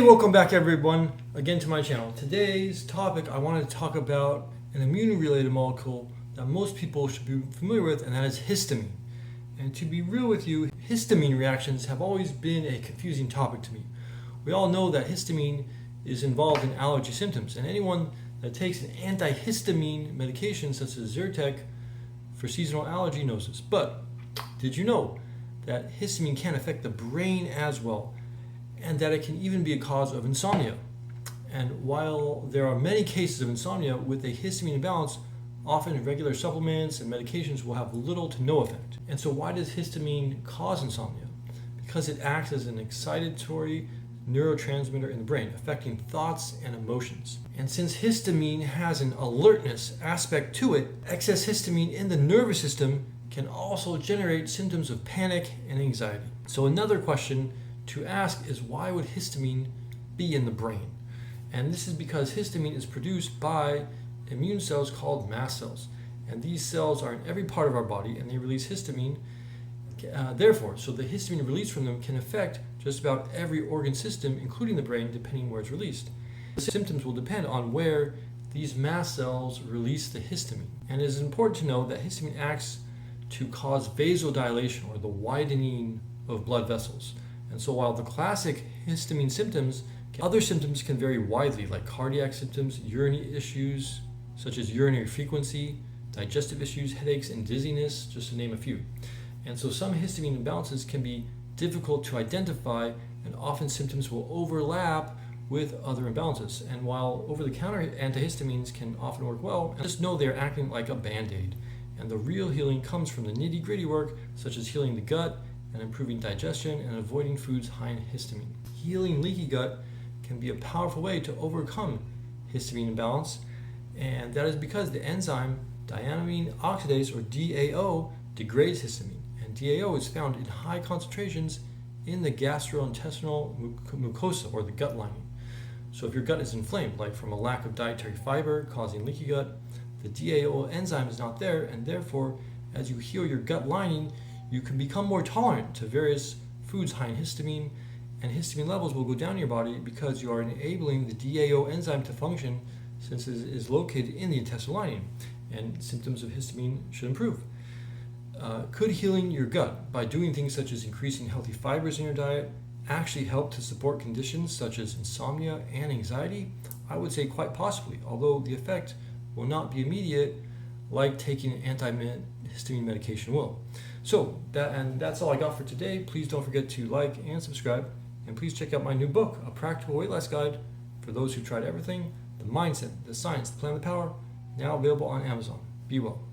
welcome back everyone again to my channel. Today's topic, I wanted to talk about an immune-related molecule that most people should be familiar with, and that is histamine. And to be real with you, histamine reactions have always been a confusing topic to me. We all know that histamine is involved in allergy symptoms, and anyone that takes an antihistamine medication such as Zyrtec for seasonal allergy knows this. But did you know that histamine can affect the brain as well, and that it can even be a cause of insomnia? And while there are many cases of insomnia with a histamine imbalance, often regular supplements and medications will have little to no effect. And so why does histamine cause insomnia? Because it acts as an excitatory neurotransmitter in the brain, affecting thoughts and emotions. And since histamine has an alertness aspect to it, excess histamine in the nervous system can also generate symptoms of panic and anxiety. So another question to ask is, why would histamine be in the brain? And this is because histamine is produced by immune cells called mast cells. And these cells are in every part of our body, and they release histamine. Therefore, the histamine released from them can affect just about every organ system, including the brain, depending where it's released. The symptoms will depend on where these mast cells release the histamine. And it is important to know that histamine acts to cause vasodilation, or the widening of blood vessels. And so while the classic histamine symptoms, other symptoms can vary widely, like cardiac symptoms, urinary issues such as urinary frequency, digestive issues, headaches, and dizziness, just to name a few. And so some histamine imbalances can be difficult to identify, and often symptoms will overlap with other imbalances. And while over-the-counter antihistamines can often work well, just know they're acting like a band-aid. And the real healing comes from the nitty-gritty work, such as healing the gut and improving digestion and avoiding foods high in histamine. Healing leaky gut can be a powerful way to overcome histamine imbalance, and that is because the enzyme diamine oxidase, or DAO, degrades histamine. And DAO is found in high concentrations in the gastrointestinal mucosa, or the gut lining. So if your gut is inflamed, like from a lack of dietary fiber causing leaky gut, the DAO enzyme is not there, and therefore, as you heal your gut lining, you can become more tolerant to various foods high in histamine, and histamine levels will go down in your body because you are enabling the DAO enzyme to function, since it is located in the intestinal lining, and symptoms of histamine should improve. Could healing your gut by doing things such as increasing healthy fibers in your diet actually help to support conditions such as insomnia and anxiety? I would say quite possibly, although the effect will not be immediate like taking an antihistamine medication will. So that's all I got for today. Please don't forget to like and subscribe, and please check out my new book, A Practical Weight Loss Guide for Those Who Tried Everything: The Mindset, the Science, the Plan, the Power, now available on Amazon. Be well.